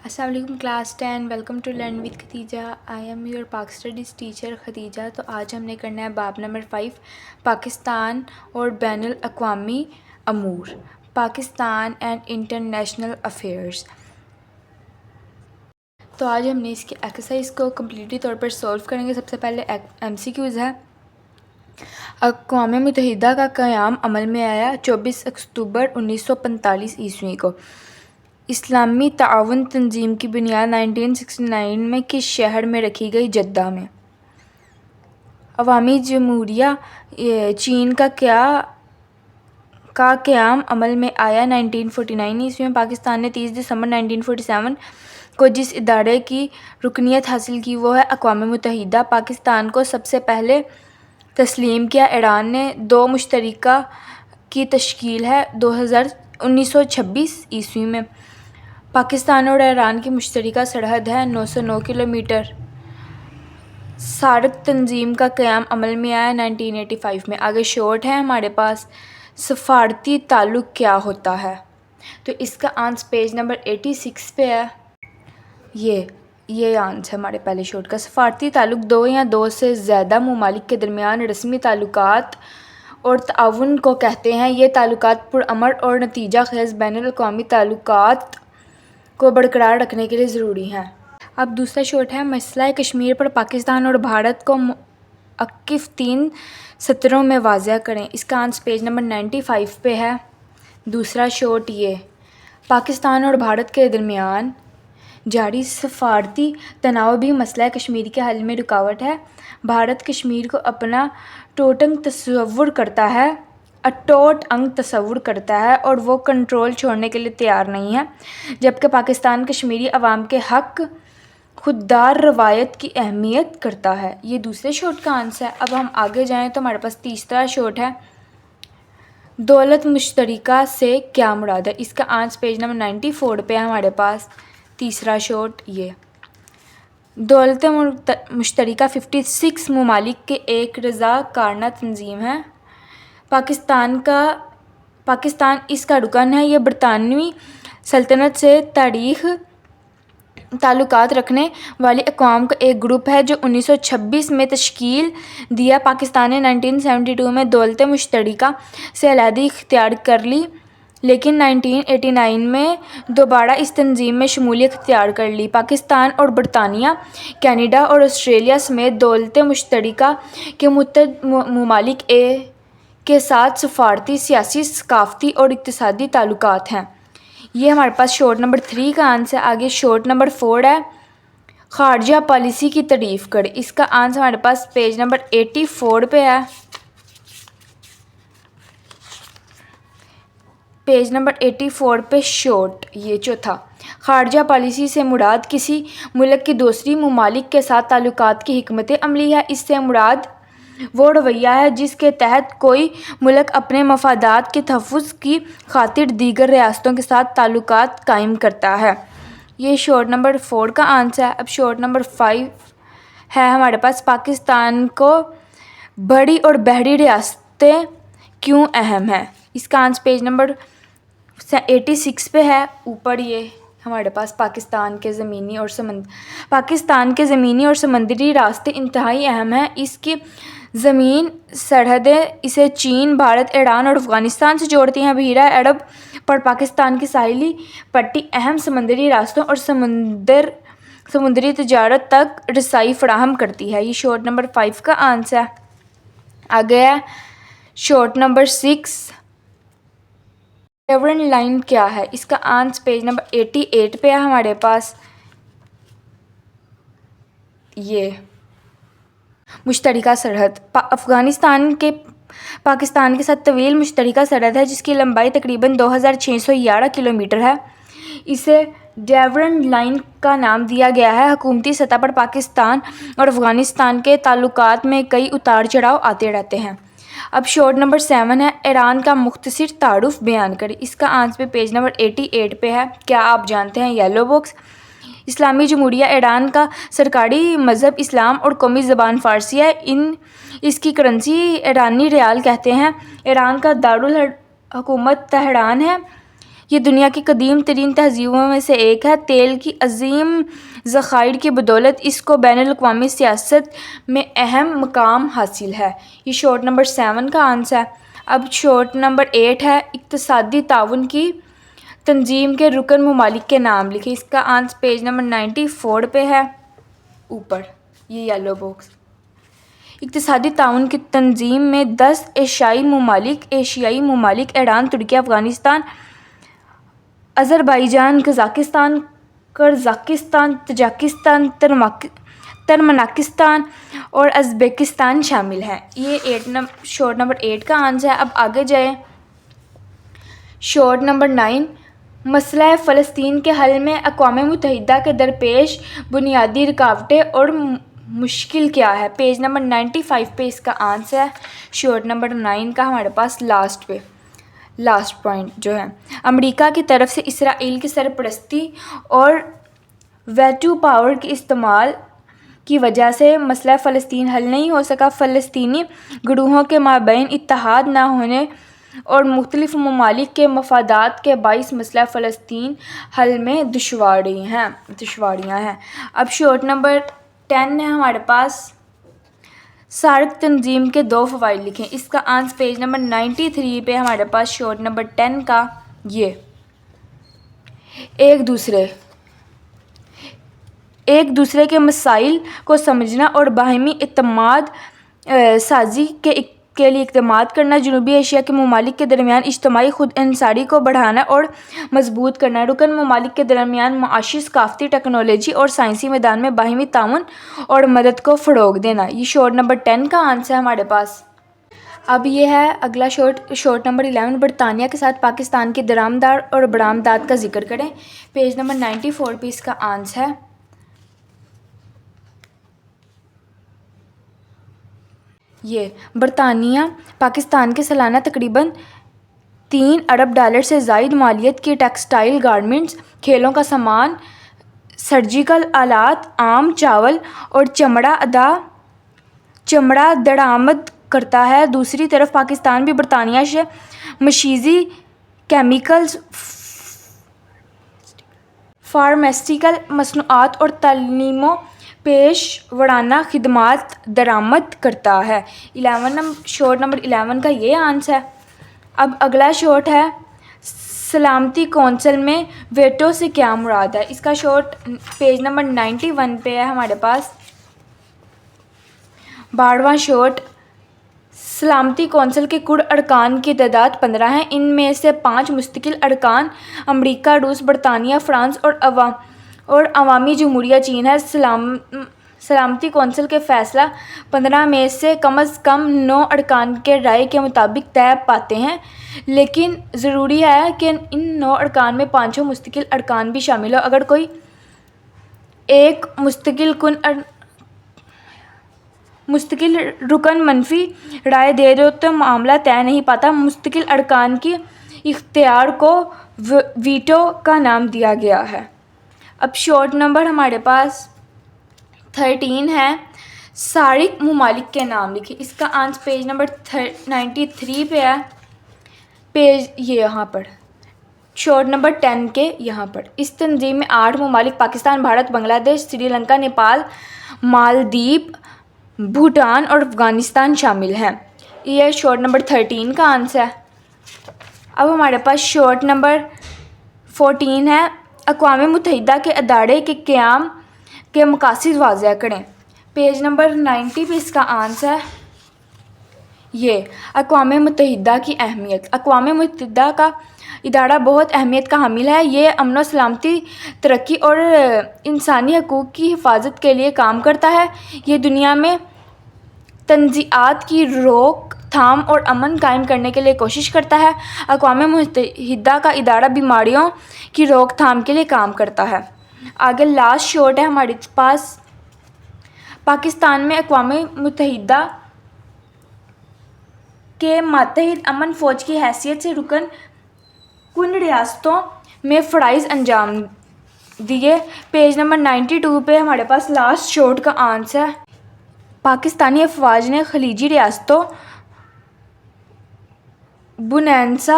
السلام علیکم class 10 welcome to learn with Khatija. I am your Pak studies teacher Khatija. تو آج ہم نے کرنا ہے باب نمبر 5 پاکستان اور بین الاقوامی امور، پاکستان اینڈ انٹرنیشنل افیئرز. تو آج ہم نے اس کی ایکسرسائز کو کمپلیٹلی طور پر سولو کریں گے. سب سے پہلے ایم سی کیوز ہے. اقوام متحدہ کا قیام عمل میں آیا 24 اکتوبر 1945 عیسوی کو. اسلامی تعاون تنظیم کی بنیاد 1969 میں کس شہر میں رکھی گئی؟ جدہ میں. عوامی جمہوریہ چین کا قیام عمل میں آیا 1949 عیسوی میں. پاکستان نے 30 دسمبر 1947 کو جس ادارے کی رکنیت حاصل کی وہ ہے اقوام متحدہ. پاکستان کو سب سے پہلے تسلیم کیا؟ ایران نے. 2 مشترکہ کی تشکیل ہے 1926 عیسوی میں. پاکستان اور ایران کی مشترکہ سرحد ہے 909 کلومیٹر. سارک تنظیم کا قیام عمل میں آیا 1985 میں. آگے شارٹ ہے ہمارے پاس. سفارتی تعلق کیا ہوتا ہے؟ تو اس کا آنسر پیج نمبر 86 پہ ہے. یہ آنسر ہمارے پہلے شارٹ کا. سفارتی تعلق 2 یا 2 سے زیادہ ممالک کے درمیان رسمی تعلقات اور تعاون کو کہتے ہیں. یہ تعلقات پرامن اور نتیجہ خیز بین الاقوامی تعلقات کو برقرار رکھنے کے لیے ضروری ہیں. اب دوسرا شارٹ ہے. مسئلہ کشمیر پر پاکستان اور بھارت کو موقف 3 سطروں میں واضح کریں. اس کا آنسر پیج نمبر 95 پہ ہے. دوسرا شارٹ یہ. پاکستان اور بھارت کے درمیان جاری سفارتی تناؤ بھی مسئلہ کشمیر کے حل میں رکاوٹ ہے. بھارت کشمیر کو اپنا اٹوٹ انگ تصور کرتا ہے اور وہ کنٹرول چھوڑنے کے لیے تیار نہیں ہے، جبکہ پاکستان کشمیری عوام کے حق خوددار روایت کی اہمیت کرتا ہے. یہ دوسرے شارٹ کا آنسر ہے. اب ہم آگے جائیں تو ہمارے پاس تیسرا شارٹ ہے. دولت مشترکہ سے کیا مراد ہے؟ اس کا آنسر پیج نمبر 94 پہ ہے ہمارے پاس. تیسرا شارٹ یہ. دولت مشترکہ 56 ممالک کے ایک رضا کارانہ تنظیم ہے. پاکستان اس کا رکن ہے. یہ برطانوی سلطنت سے تاریخی تعلقات رکھنے والی اقوام کا ایک گروپ ہے جو 1926 میں تشکیل دیا. پاکستان نے 1972 میں دولت مشترکہ سے علیحدگی اختیار کر لی، لیکن 1989 میں دوبارہ اس تنظیم میں شمولیت اختیار کر لی. پاکستان اور برطانیہ، کینیڈا اور آسٹریلیا سمیت دولت مشترکہ کے متعدد ممالک کے ساتھ سفارتی، سیاسی، ثقافتی اور اقتصادی تعلقات ہیں. یہ ہمارے پاس شارٹ نمبر 3 کا آنسر ہے. آگے شارٹ نمبر 4 ہے. خارجہ پالیسی کی تعریف کریں. اس کا آنسر ہمارے پاس پیج نمبر 84 پہ ہے. پیج نمبر 84 پہ شارٹ یہ چوتھا. خارجہ پالیسی سے مراد کسی ملک کی دوسری ممالک کے ساتھ تعلقات کی حکمت عملی ہے. اس سے مراد وہ رویہ ہے جس کے تحت کوئی ملک اپنے مفادات کے تحفظ کی خاطر دیگر ریاستوں کے ساتھ تعلقات قائم کرتا ہے. یہ شارٹ نمبر 4 کا آنسر ہے. اب شارٹ نمبر 5 ہے ہمارے پاس. پاکستان کو بڑی اور بحری ریاستیں کیوں اہم ہیں؟ اس کا آنسر پیج نمبر 86 پہ ہے. اوپر یہ ہمارے پاس پاکستان کے زمینی اور سمندری راستے انتہائی اہم ہیں. اس کی زمین سرحدیں اسے چین، بھارت، ایران اور افغانستان سے جوڑتی ہیں. بحیرہ عرب پر پاکستان کی ساحلی پٹی اہم سمندری راستوں اور سمندری تجارت تک رسائی فراہم کرتی ہے. یہ شارٹ نمبر 5 کا آنسر ہے. آگے ہے شارٹ نمبر 6. ڈیورنڈ لائن کیا ہے؟ اس کا آنسر پیج نمبر 88 پہ ہے ہمارے پاس. یہ مشترکہ سرحد. افغانستان کے پاکستان کے ساتھ طویل مشترکہ سرحد ہے جس کی لمبائی تقریباً 2611 کلومیٹر ہے. اسے ڈیورنڈ لائن کا نام دیا گیا ہے. حکومتی سطح پر پاکستان اور افغانستان کے تعلقات میں کئی اتار چڑھاؤ آتے رہتے ہیں. اب شارٹ نمبر 7 ہے. ایران کا مختصر تعارف بیان کریں. اس کا آنسر پیج نمبر 88 پہ ہے. کیا آپ جانتے ہیں؟ Yellow box. اسلامی جمہوریہ ایران کا سرکاری مذہب اسلام اور قومی زبان فارسی ہے. اس کی کرنسی ایرانی ریال کہتے ہیں. ایران کا دارالحکومت تہران ہے. یہ دنیا کی قدیم ترین تہذیبوں میں سے ایک ہے۔ تیل کی عظیم ذخائر کی بدولت اس کو بین الاقوامی سیاست میں اہم مقام حاصل ہے۔ یہ شارٹ نمبر 7 کا آنسر ہے۔ اب شارٹ نمبر 8 ہے، اقتصادی تعاون کی تنظیم کے رکن ممالک کے نام لکھیں۔ اس کا آنسر پیج نمبر 94 پہ ہے اوپر، یہ یلو باکس۔ اقتصادی تعاون کی تنظیم میں 10 ایشیائی ممالک ایران، ترکی، افغانستان، آذربائیجان، قزاقستان، تاجکستان، ترکمانستان اور ازبکستان شامل ہیں۔ یہ شارٹ نمبر 8 کا آنسر ہے۔ اب آگے جائیں۔ شارٹ نمبر 9، مسئلہ فلسطین کے حل میں اقوام متحدہ کے درپیش بنیادی رکاوٹیں اور مشکل کیا ہے؟ پیج نمبر 95 پہ اس کا آنسر ہے۔ شارٹ نمبر 9 کا ہمارے پاس لاسٹ پوائنٹ جو ہے، امریکہ کی طرف سے اسرائیل کی سرپرستی اور ویٹو پاور کے استعمال کی وجہ سے مسئلہ فلسطین حل نہیں ہو سکا۔ فلسطینی گروہوں کے مابین اتحاد نہ ہونے اور مختلف ممالک کے مفادات کے باعث مسئلہ فلسطین حل میں دشواریاں ہیں۔ اب شارٹ نمبر 10 ہے ہمارے پاس، سارک تنظیم کے 2 فوائد لکھیں۔ اس کا آنسر پیج نمبر 93 پہ ہمارے پاس شارٹ نمبر 10 کا یہ ایک دوسرے کے مسائل کو سمجھنا اور باہمی اعتماد سازی کے لیے اقدامات کرنا، جنوبی ایشیا کے ممالک کے درمیان اجتماعی خود انحصاری کو بڑھانا اور مضبوط کرنا، رکن ممالک کے درمیان معاشی، ثقافتی، ٹیکنالوجی اور سائنسی میدان میں باہمی تعاون اور مدد کو فروغ دینا۔ یہ شارٹ نمبر 10 کا آنسر ہے ہمارے پاس۔ اب یہ ہے اگلا شارٹ نمبر 11، برطانیہ کے ساتھ پاکستان کی درآمدات اور برآمدات کا ذکر کریں۔ پیج نمبر 94 پہ اس کا آنسر ہے۔ یہ برطانیہ پاکستان کے سالانہ تقریباً $3 ارب سے زائد مالیت کی ٹیکسٹائل، گارمنٹس، کھیلوں کا سامان، سرجیکل آلات، آم، چاول اور چمڑا درآمد کرتا ہے۔ دوسری طرف پاکستان بھی برطانیہ سے مشیزی، کیمیکلز، فارماسیوٹیکل مصنوعات اور تعلیم و پیش ورانہ خدمات درآمد کرتا ہے۔ شارٹ نمبر 11 کا یہ آنسر ہے۔ اب اگلا شارٹ ہے، سلامتی کونسل میں ویٹو سے کیا مراد ہے؟ اس کا شارٹ پیج نمبر 91 پہ ہے ہمارے پاس۔ 12واں شارٹ، سلامتی کونسل کے کل ارکان کی تعداد 15 ہے۔ ان میں سے 5 مستقل ارکان امریکہ، روس، برطانیہ، فرانس اور عوامی جمہوریہ چین ہیں۔ سلامتی کونسل کے فیصلہ 15 میں سے کم از کم 9 ارکان کے رائے کے مطابق طے پاتے ہیں، لیکن ضروری ہے کہ ان 9 ارکان میں 5 مستقل ارکان بھی شامل ہوں۔ اگر کوئی ایک مستقل رکن منفی رائے دے دو تو معاملہ طے نہیں پاتا۔ مستقل ارکان کی اختیار کو ویٹو کا نام دیا گیا ہے۔ اب شارٹ نمبر ہمارے پاس 13 ہے، سارک ممالک کے نام لکھیں۔ اس کا آنسر پیج نمبر 93 پہ ہے، یہ یہاں پر شارٹ نمبر 10 کے یہاں پر۔ اس تنظیم میں 8 ممالک پاکستان، بھارت، بنگلہ دیش، سری لنکا، نیپال، مالدیپ، بھوٹان اور افغانستان شامل ہیں۔ یہ شارٹ نمبر 13 کا آنسر ہے۔ اب ہمارے پاس شارٹ نمبر 14 ہے، اقوام متحدہ کے ادارے کے قیام کے مقاصد واضح کریں۔ پیج نمبر 90 پہ اس کا آنسر ہے یہ اقوام متحدہ کی اہمیت۔ اقوام متحدہ کا ادارہ بہت اہمیت کا حامل ہے۔ یہ امن و سلامتی، ترقی اور انسانی حقوق کی حفاظت کے لیے کام کرتا ہے۔ یہ دنیا میں تنازعات کی روک تھام اور امن قائم کرنے کے لیے کوشش کرتا ہے۔ اقوام متحدہ کا ادارہ بیماریوں کی روک تھام کے لیے کام کرتا ہے۔ آگے لاسٹ شارٹ ہے ہمارے پاس، پاکستان میں اقوام متحدہ کے ماتحت امن فوج کی حیثیت سے رکن کن ریاستوں میں فرائض انجام دیے۔ پیج نمبر 92 پہ ہمارے پاس لاسٹ شارٹ کا آنسر ہے، پاکستانی افواج نے خلیجی ریاستوں بونیسا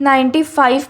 95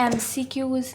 MCQs